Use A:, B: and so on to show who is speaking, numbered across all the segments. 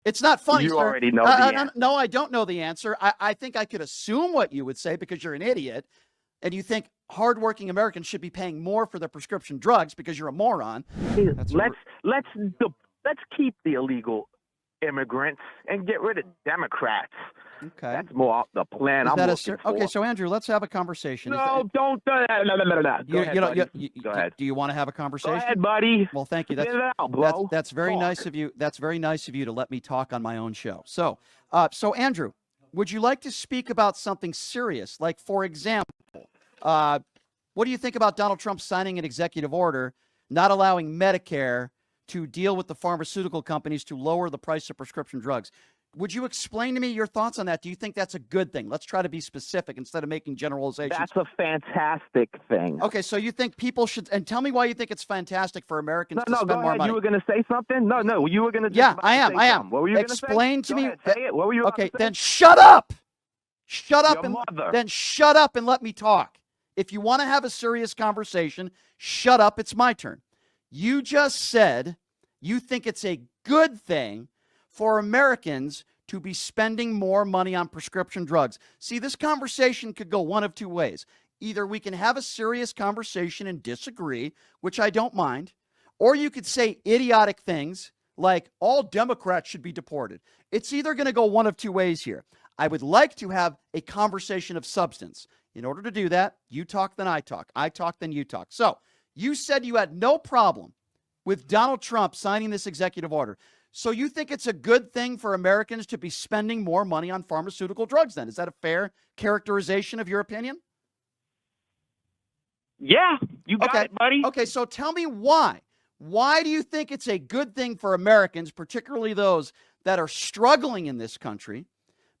A: It's not funny,
B: You
A: sir.
B: already know the answer.
A: No, I don't know the answer. I think I could assume what you would say because you're an idiot and you think hardworking Americans should be paying more for their prescription drugs because you're a moron. That's
B: Let's let's let's keep the illegal immigrants and get rid of Democrats.
A: okay.
B: That's more the plan
A: Is
B: I'm
A: that
B: looking for.
A: okay? So Andrew, let's have a conversation.
B: No, don't. No. Go ahead, buddy. Go ahead.
A: Do you want to have a
B: Go
A: conversation?
B: ahead, buddy.
A: Well, thank you.
B: Get it out, bro.
A: That's very
B: Talk.
A: nice of you. That's very nice of you to let me talk on my own show. So, Andrew, would you like to speak about something serious? Like, for example, what do you think about Donald Trump signing an executive order not allowing Medicare to deal with the pharmaceutical companies to lower the price of prescription drugs? Would you explain to me your thoughts on that? Do you think that's a good thing? Let's try to be specific instead of making generalizations.
B: That's a fantastic thing.
A: Okay, so you think people should, and tell me why you think it's fantastic for Americans to
B: No,
A: spend
B: go
A: more
B: ahead.
A: money.
B: You were going to say something? No, you were going to.
A: Yeah, I am.
B: What were you going to say?
A: Explain to me.
B: Go ahead, say it. What were you about to
A: Okay,
B: say?
A: then shut up. Shut up
B: Your
A: and
B: mother.
A: then shut up and let me talk. If you want to have a serious conversation, shut up. It's my turn. You just said you think it's a good thing for Americans to be spending more money on prescription drugs. See, this conversation could go one of two ways. Either we can have a serious conversation and disagree, which I don't mind, or you could say idiotic things like all Democrats should be deported. It's either going to go one of two ways here. I would like to have a conversation of substance. In order to do that, you talk, then I talk. I talk, then you talk. So you said you had no problem with Donald Trump signing this executive order. So you think it's a good thing for Americans to be spending more money on pharmaceutical drugs then? Is that a fair characterization of your opinion?
B: Yeah, you got it, buddy.
A: Okay, so tell me why. Why do you think it's a good thing for Americans, particularly those that are struggling in this country?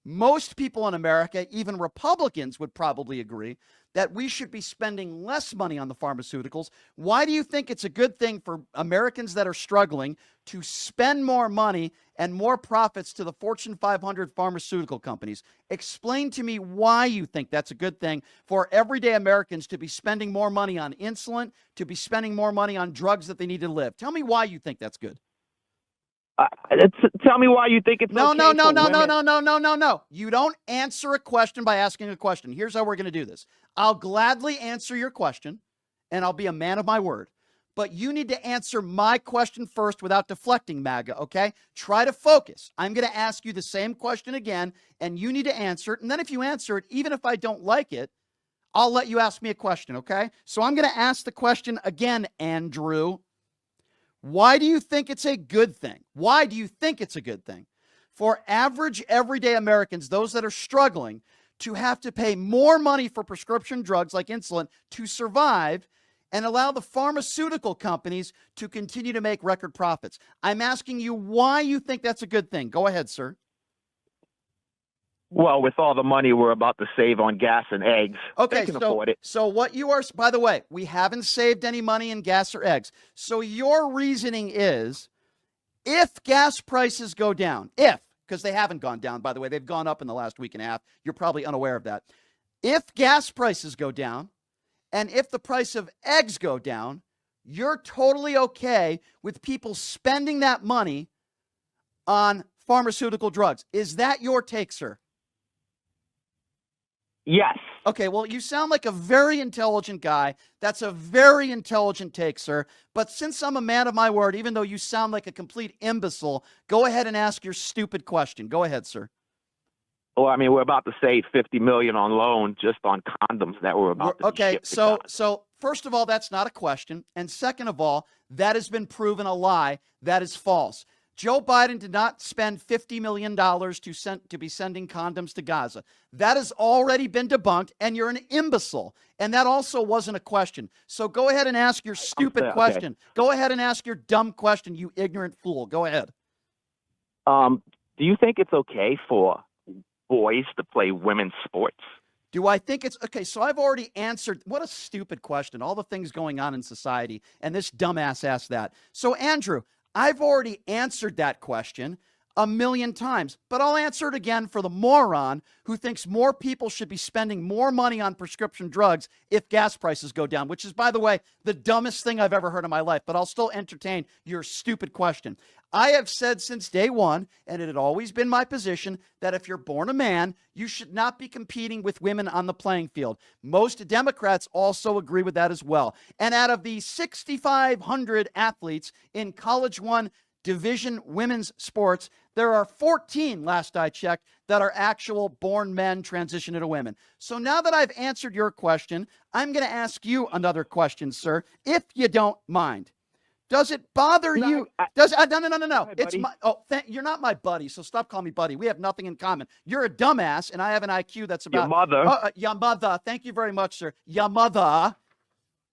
A: Most people in America, even Republicans, would probably agree that we should be spending less money on the pharmaceuticals. Why do you think it's a good thing for Americans that are struggling to spend more money and more profits to the Fortune 500 pharmaceutical companies? Explain to me why you think that's a good thing for everyday Americans to be spending more money on insulin, to be spending more money on drugs that they need to live. Tell me why you think that's good.
B: Tell me why you think it's
A: No.
B: No.
A: You don't answer a question by asking a question. Here's how we're going to do this. I'll gladly answer your question, and I'll be a man of my word. But you need to answer my question first without deflecting, MAGA, okay? Try to focus. I'm going to ask you the same question again, and you need to answer it. And then if you answer it, even if I don't like it, I'll let you ask me a question, okay? So I'm going to ask the question again, Andrew. Why do you think it's a good thing? Why do you think it's a good thing for average, everyday Americans, those that are struggling, to have to pay more money for prescription drugs like insulin to survive and allow the pharmaceutical companies to continue to make record profits? I'm asking you why you think that's a good thing. Go ahead, sir.
B: Well, with all the money we're about to save on gas and eggs,
A: okay,
B: they can afford it.
A: So what you are, by the way, we haven't saved any money in gas or eggs. So your reasoning is if gas prices go down, because they haven't gone down, by the way, they've gone up in the last week and a half. You're probably unaware of that. If gas prices go down and if the price of eggs go down, you're totally okay with people spending that money on pharmaceutical drugs. Is that your take, sir?
B: Yes.
A: Okay, well, you sound like a very intelligent guy. That's a very intelligent take, sir. But since I'm a man of my word, even though you sound like a complete imbecile, go ahead and ask your stupid question. Go ahead, sir.
B: Well, I mean, we're about to save $50 million on loan just on condoms that we're about to ship to China.
A: So first of all, that's not a question. And second of all, that has been proven a lie. That is false. Joe Biden did not spend $50 million to be sending condoms to Gaza. That has already been debunked, and you're an imbecile. And that also wasn't a question. So go ahead and ask your stupid question. Go ahead and ask your dumb question, you ignorant fool. Go ahead.
B: Do you think it's okay for boys to play women's sports?
A: Do I think it's okay? So I've already answered. What a stupid question. All the things going on in society, and this dumbass asked that. So, Andrew, I've already answered that question. a million times, but I'll answer it again for the moron who thinks more people should be spending more money on prescription drugs if gas prices go down, which is, by the way, the dumbest thing I've ever heard in my life, but I'll still entertain your stupid question. I have said since day one, and it had always been my position, that if you're born a man, you should not be competing with women on the playing field. Most Democrats also agree with that as well. And out of the 6,500 athletes in College One Division women's sports, there are 14, last I checked, that are actual born men transition into women. So now that I've answered your question, I'm going to ask you another question, sir, if you don't mind. Does it bother you? No. It's my, you're not my buddy, so stop calling me buddy. We have nothing in common. You're a dumbass, and I have an IQ that's about...
B: Your mother.
A: Your mother. Thank you very much, sir. Your mother.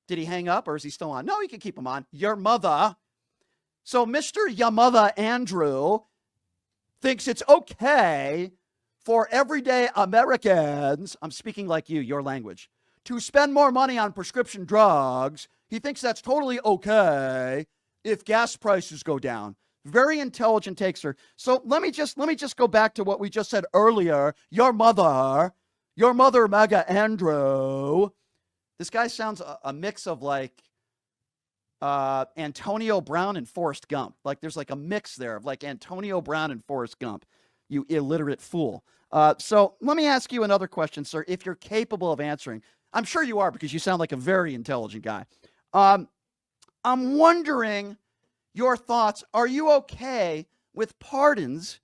A: Did he hang up, or is he still on? No, you can keep him on. Your mother. So Mr. Yamada Andrew thinks it's okay for everyday Americans, I'm speaking like you, your language, to spend more money on prescription drugs. He thinks that's totally okay if gas prices go down. Very intelligent take, sir. So let me just go back to what we just said earlier. Your mother, MAGA Andrew. This guy sounds a mix of like Antonio Brown and Forrest Gump. Like there's like a mix there of like Antonio Brown and Forrest Gump, you illiterate fool. So let me ask you another question, sir, if you're capable of answering. I'm sure you are because you sound like a very intelligent guy. I'm wondering your thoughts. Are you okay with pardons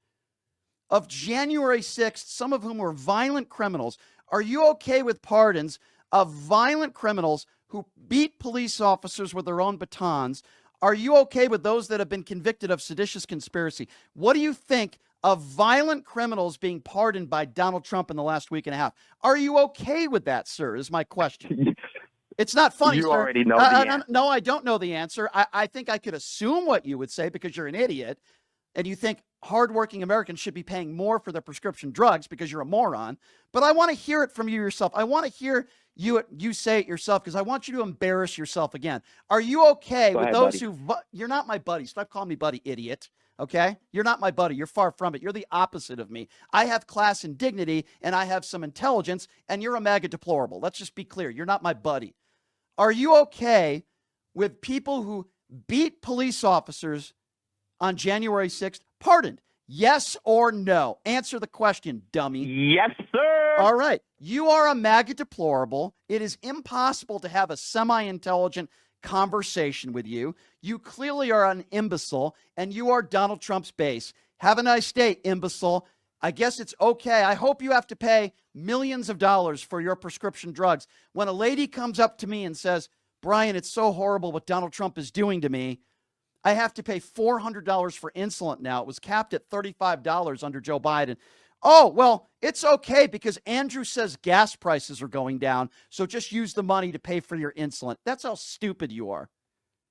A: of January 6th, some of whom were violent criminals? Are you okay with pardons of violent criminals who beat police officers with their own batons? Are you okay with those that have been convicted of seditious conspiracy? What do you think of violent criminals being pardoned by Donald Trump in the last week and a half? Are you okay with that, sir, is my question. It's not funny,
B: you
A: sir.
B: You already know the answer.
A: No, I don't know the answer. I think I could assume what you would say because you're an idiot and you think hardworking Americans should be paying more for their prescription drugs because you're a moron. But I want to hear it from you yourself. I want to hear you say it yourself because I want you to embarrass yourself again. Are you okay with those who... You're not my buddy. Stop calling me buddy, idiot. Okay? You're not my buddy. You're far from it. You're the opposite of me. I have class and dignity, and I have some intelligence, and you're a MAGA deplorable. Let's just be clear. You're not my buddy. Are you okay with people who beat police officers on January 6th pardoned? Yes or no? Answer the question, dummy.
B: Yes, sir.
A: All right. You are a MAGA deplorable. It is impossible to have a semi-intelligent conversation with you. You clearly are an imbecile, and you are Donald Trump's base. Have a nice day, imbecile. I guess it's okay. I hope you have to pay millions of dollars for your prescription drugs. When a lady comes up to me and says, Brian, it's so horrible what Donald Trump is doing to me, I have to pay $400 for insulin now. It was capped at $35 under Joe Biden. Oh, well, it's okay because Andrew says gas prices are going down, so just use the money to pay for your insulin. That's how stupid you are.